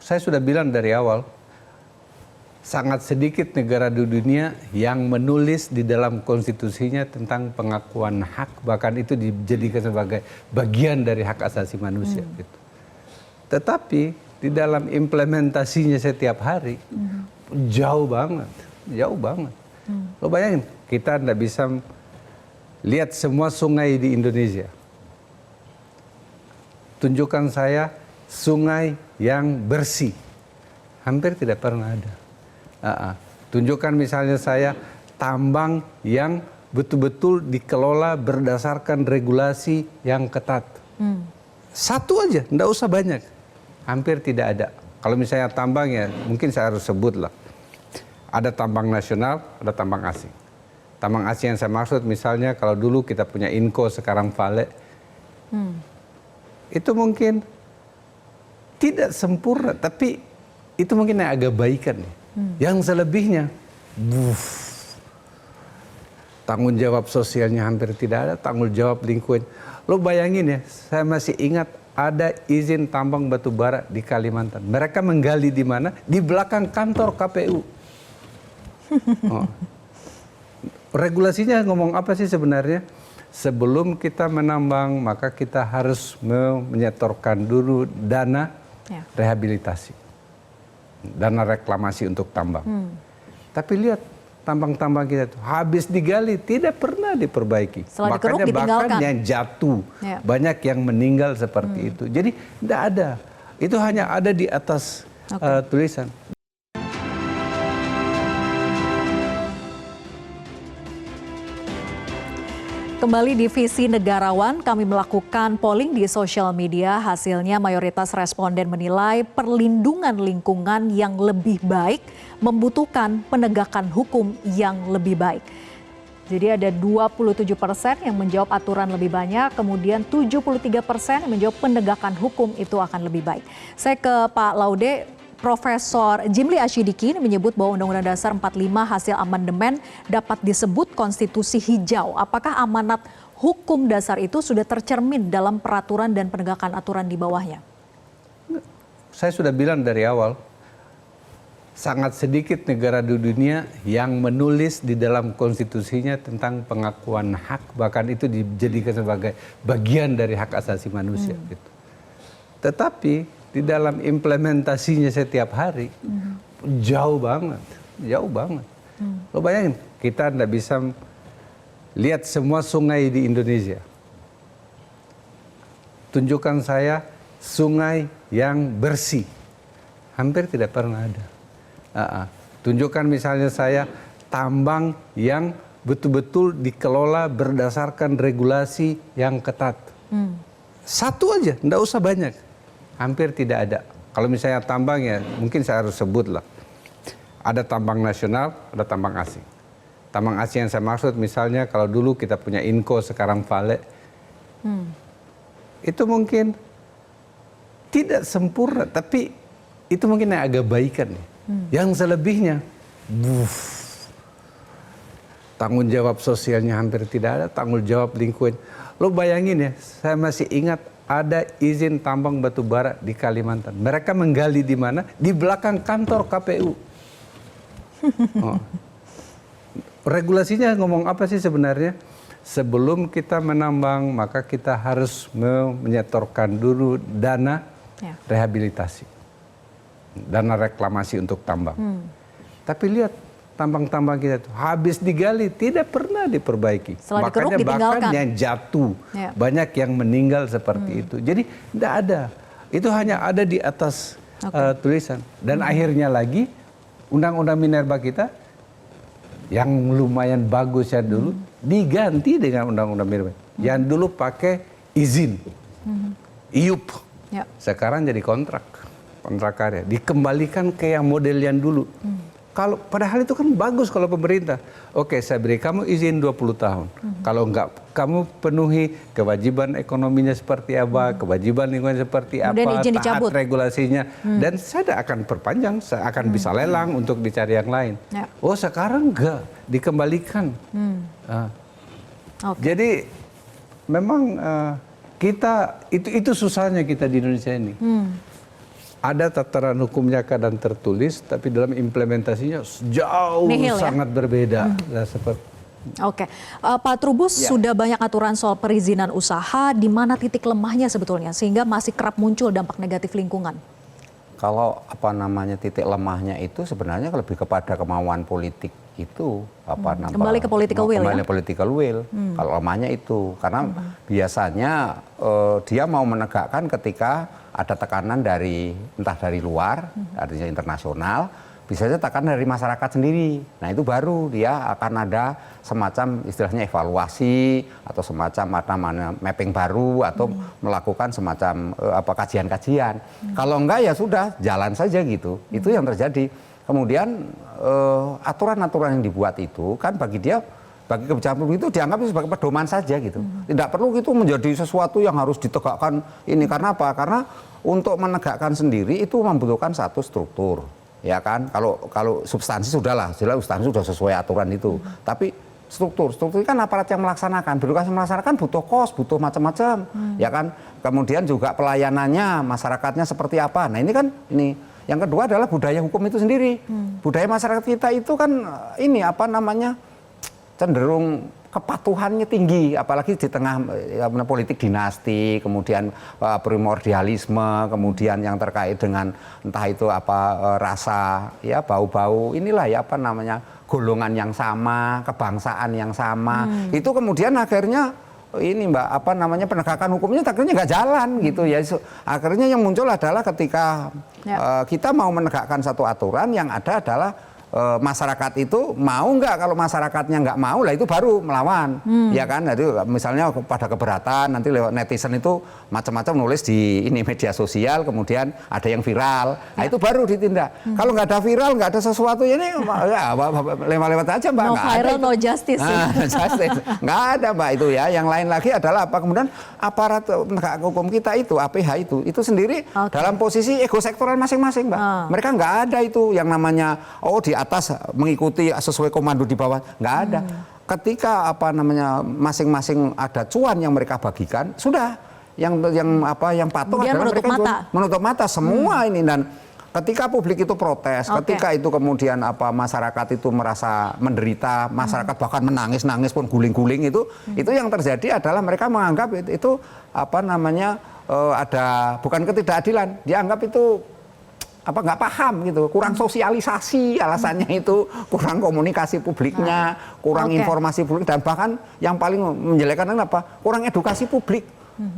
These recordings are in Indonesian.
Saya sudah bilang dari awal, sangat sedikit negara di dunia yang menulis di dalam konstitusinya tentang pengakuan hak, bahkan itu dijadikan sebagai bagian dari hak asasi manusia. Gitu. Tetapi di dalam implementasinya setiap hari, jauh banget. Lo bayangin, kita tidak bisa lihat semua sungai di Indonesia. Tunjukkan saya sungai yang bersih. Hampir tidak pernah ada. Tunjukkan misalnya saya tambang yang betul-betul dikelola berdasarkan regulasi yang ketat. Satu aja, tidak usah banyak. Hampir tidak ada. Kalau misalnya tambang ya mungkin saya harus sebut lah. Ada tambang nasional, ada tambang asing. Tambang asing yang saya maksud misalnya kalau dulu kita punya Inco, sekarang Vale. Itu mungkin tidak sempurna, tapi itu mungkin yang agak baikan. Yang selebihnya, tanggung jawab sosialnya hampir tidak ada, tanggung jawab lingkungan. Lo bayangin ya, saya masih ingat ada izin tambang batu bara di Kalimantan. Mereka menggali di mana? Di belakang kantor KPU. Regulasinya ngomong apa sih sebenarnya? Sebelum kita menambang, maka kita harus menyetorkan dulu dana rehabilitasi, dana reklamasi untuk tambang. Tapi lihat tambang-tambang kita itu habis digali tidak pernah diperbaiki. Makanya bahkan yang jatuh, banyak yang meninggal seperti itu. Jadi tidak ada, itu hanya ada di atas tulisan. Kembali di Visi Negarawan, kami melakukan polling di sosial media. Hasilnya mayoritas responden menilai perlindungan lingkungan yang lebih baik membutuhkan penegakan hukum yang lebih baik. Jadi ada 27% yang menjawab aturan lebih banyak, kemudian 73% yang menjawab penegakan hukum itu akan lebih baik. Saya ke Pak Laude. Profesor Jimli Asyidiki menyebut bahwa Undang-Undang Dasar 45 hasil amandemen dapat disebut konstitusi hijau. Apakah amanat hukum dasar itu sudah tercermin dalam peraturan dan penegakan aturan di bawahnya? Saya sudah bilang dari awal, sangat sedikit negara di dunia yang menulis di dalam konstitusinya tentang pengakuan hak, bahkan itu dijadikan sebagai bagian dari hak asasi manusia. Gitu. Tetapi di dalam implementasinya setiap hari, jauh banget. Lo bayangin, kita tidak bisa lihat semua sungai di Indonesia. Tunjukkan saya sungai yang bersih. Hampir tidak pernah ada. Tunjukkan misalnya saya tambang yang betul-betul dikelola berdasarkan regulasi yang ketat. Satu aja, tidak usah banyak. Hampir tidak ada. Kalau misalnya tambang ya mungkin saya harus sebut lah. Ada tambang nasional, ada tambang asing. Tambang asing yang saya maksud misalnya kalau dulu kita punya Inco, sekarang Vale. Itu mungkin tidak sempurna, tapi itu mungkin yang agak baikan. Yang selebihnya, tanggung jawab sosialnya hampir tidak ada, tanggung jawab lingkungan. Lo bayangin ya, saya masih ingat ada izin tambang batu bara di Kalimantan. Mereka menggali di mana? Di belakang kantor KPU. Regulasinya ngomong apa sih sebenarnya? Sebelum kita menambang, maka kita harus menyetorkan dulu dana rehabilitasi, dana reklamasi untuk tambang. Tapi lihat, tambang-tambang kita itu habis digali tidak pernah diperbaiki. Makanya bahkan yang jatuh, banyak yang meninggal seperti itu. Jadi tidak ada. Itu hanya ada di atas tulisan. Dan akhirnya lagi Undang-Undang Minerba kita yang lumayan bagus ya dulu diganti dengan Undang-Undang Minerba. Yang dulu pakai izin, IUP. Sekarang jadi kontrak karya. Dikembalikan ke yang model yang dulu. Kalau padahal itu kan bagus kalau pemerintah. Oke, saya beri kamu izin 20 tahun. Kalau enggak, kamu penuhi kewajiban ekonominya seperti apa, kewajiban lingkungan seperti apa, taat regulasinya. Dan saya tidak akan perpanjang, saya akan bisa lelang untuk dicari yang lain. Oh, sekarang enggak, dikembalikan. Jadi memang kita, itu susahnya kita di Indonesia ini. ada tataran hukumnya kadang tertulis, tapi dalam implementasinya jauh Nihil, sangat berbeda. Nah, Oke, Pak Trubus, sudah banyak aturan soal perizinan usaha, di mana titik lemahnya sebetulnya sehingga masih kerap muncul dampak negatif lingkungan? Kalau titik lemahnya itu sebenarnya lebih kepada kemauan politik itu kembali ke political will, kembali political will. Kalau lemahnya itu karena biasanya dia mau menegakkan ketika ada tekanan dari entah dari luar, artinya internasional, bisa saja tekanan dari masyarakat sendiri. Nah itu baru dia akan ada semacam istilahnya evaluasi atau semacam mapping baru atau melakukan semacam kajian-kajian. Kalau enggak ya sudah jalan saja gitu. Itu yang terjadi. Kemudian aturan-aturan yang dibuat itu kan bagi kebijakan publik itu dianggap sebagai pedoman saja gitu. Tidak perlu itu menjadi sesuatu yang harus ditegakkan ini. Karena apa? Karena untuk menegakkan sendiri itu membutuhkan satu struktur. Ya kan, kalau substansi sudahlah, jelas substansi sudah sesuai aturan itu. Tapi struktur kan aparat yang melaksanakan. Birokrasi melaksanakan butuh kos, butuh macam-macam. Ya kan, kemudian juga pelayanannya masyarakatnya seperti apa. Nah ini kan ini. Yang kedua adalah budaya hukum itu sendiri. Budaya masyarakat kita itu kan cenderung kepatuhannya tinggi, apalagi di tengah politik dinasti, kemudian primordialisme, kemudian yang terkait dengan entah itu rasa, ya bau-bau, inilah ya golongan yang sama, kebangsaan yang sama, itu kemudian akhirnya ini Mbak penegakan hukumnya akhirnya nggak jalan gitu ya. Akhirnya yang muncul adalah ketika kita mau menegakkan satu aturan yang ada adalah masyarakat itu mau nggak, kalau masyarakatnya nggak mau lah itu baru melawan, ya kan? Jadi misalnya pada keberatan nanti lewat netizen itu macam-macam nulis di media sosial, kemudian ada yang viral, nah itu baru ditindak. Kalau nggak ada viral, nggak ada sesuatu ini ya lewat aja Mbak. No viral, no justice. Justice nggak ada Mbak itu ya. Yang lain lagi adalah kemudian aparat penegak hukum kita itu APH itu sendiri dalam posisi ego sektoral masing-masing Mbak. Mereka nggak ada itu yang namanya di atas mengikuti sesuai komando di bawah, nggak ada. Ketika masing-masing ada cuan yang mereka bagikan, sudah yang patuh adalah mereka menutup mata semua ini. Dan ketika publik itu protes, ketika itu kemudian masyarakat itu merasa menderita, masyarakat bahkan menangis pun guling-guling itu yang terjadi adalah mereka menganggap itu ada bukan ketidakadilan, dianggap itu nggak paham gitu, kurang sosialisasi alasannya itu, kurang komunikasi publiknya, kurang informasi publik, dan bahkan yang paling menjelekkan kurang edukasi publik.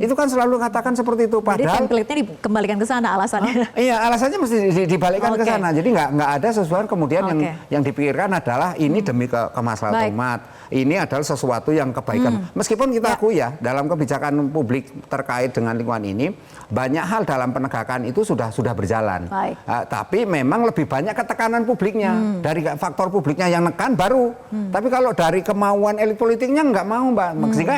Itu kan selalu katakan seperti itu. Padahal jadi template-nya dikembalikan ke sana alasannya. Iya, alasannya mesti dibalikkan ke sana. Jadi nggak ada sesuatu kemudian yang dipikirkan adalah ini demi kemaslahatan umat. Ini adalah sesuatu yang kebaikan. Meskipun kita akui ya, dalam kebijakan publik terkait dengan lingkungan ini, banyak hal dalam penegakan itu sudah berjalan. Tapi memang lebih banyak ketekanan publiknya. Dari faktor publiknya yang nekan baru. Tapi kalau dari kemauan elit politiknya nggak mau Mbak. Sehingga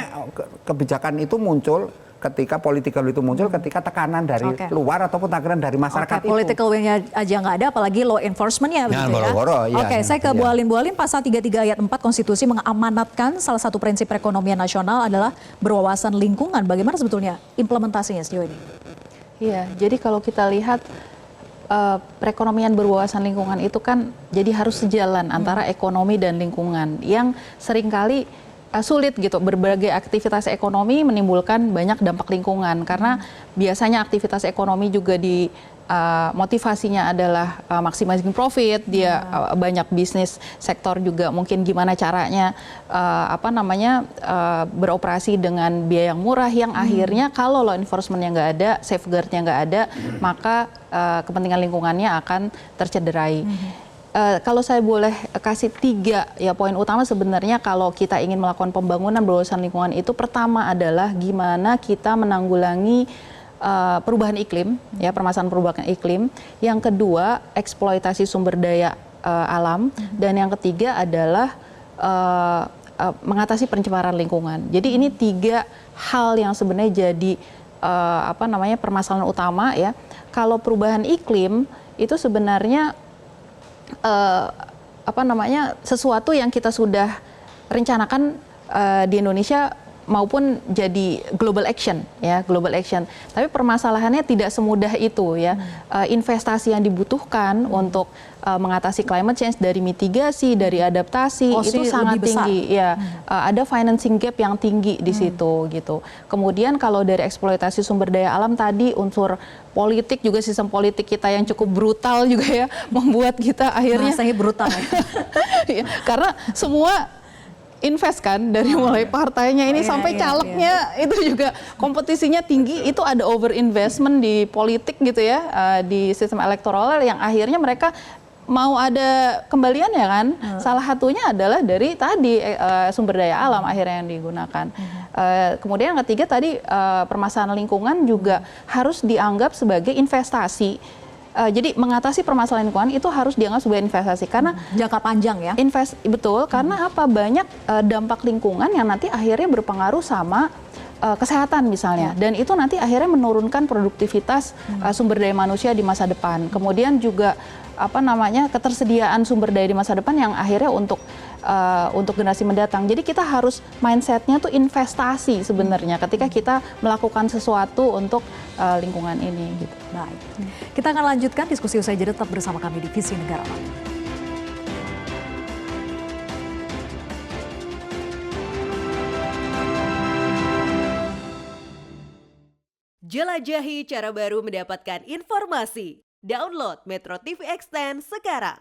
kebijakan itu muncul ketika political will itu muncul ketika tekanan dari luar ataupun tekanan dari masyarakat itu. Political will-nya aja nggak ada, apalagi law enforcement-nya begitu ya. Saya ke Bu Alin. Bu Alin, pasal 33 ayat 4 konstitusi mengamanatkan salah satu prinsip perekonomian nasional adalah berwawasan lingkungan. Bagaimana sebetulnya implementasinya sejauh ini? Iya, jadi kalau kita lihat perekonomian berwawasan lingkungan itu kan jadi harus sejalan antara ekonomi dan lingkungan yang seringkali sulit gitu. Berbagai aktivitas ekonomi menimbulkan banyak dampak lingkungan karena biasanya aktivitas ekonomi juga motivasinya adalah maximizing profit. Dia banyak bisnis sektor juga mungkin gimana caranya beroperasi dengan biaya yang murah, yang akhirnya kalau law enforcement yang nggak ada, safeguard-nya nggak ada, maka kepentingan lingkungannya akan tercederai. Kalau saya boleh kasih 3 poin utama sebenarnya kalau kita ingin melakukan pembangunan berwawasan lingkungan itu, pertama adalah gimana kita menanggulangi perubahan iklim, permasalahan perubahan iklim. Yang kedua, eksploitasi sumber daya alam, dan yang ketiga adalah mengatasi pencemaran lingkungan. Jadi ini 3 hal yang sebenarnya jadi permasalahan utama ya. Kalau perubahan iklim itu sebenarnya sesuatu yang kita sudah rencanakan di Indonesia maupun jadi global action ya, global action. Tapi permasalahannya tidak semudah itu ya. Investasi yang dibutuhkan untuk mengatasi climate change, dari mitigasi, dari adaptasi itu sangat tinggi ya. Ada financing gap yang tinggi di situ gitu. Kemudian kalau dari eksploitasi sumber daya alam tadi, unsur politik juga, sistem politik kita yang cukup brutal juga ya, membuat kita akhirnya brutal ya, karena semua invest kan, dari mulai partainya ini sampai calegnya itu juga kompetisinya tinggi, itu ada over investment di politik gitu ya, di sistem elektoral yang akhirnya mereka mau ada kembalian ya kan. Salah satunya adalah dari tadi sumber daya alam akhirnya yang digunakan. Kemudian yang ketiga tadi permasalahan lingkungan juga harus dianggap sebagai investasi. Jadi mengatasi permasalahan lingkungan itu harus dianggap sebagai investasi karena jangka panjang ya. Betul, karena apa, banyak dampak lingkungan yang nanti akhirnya berpengaruh sama kesehatan misalnya, dan itu nanti akhirnya menurunkan produktivitas sumber daya manusia di masa depan. Kemudian juga ketersediaan sumber daya di masa depan yang akhirnya untuk generasi mendatang. Jadi kita harus mindsetnya tuh investasi sebenarnya ketika kita melakukan sesuatu untuk lingkungan ini. Gitu. Baik, kita akan lanjutkan diskusi usai jeda, tetap bersama kami di Visi Negarawan. Jelajahi cara baru mendapatkan informasi. Download Metro TV Extend sekarang.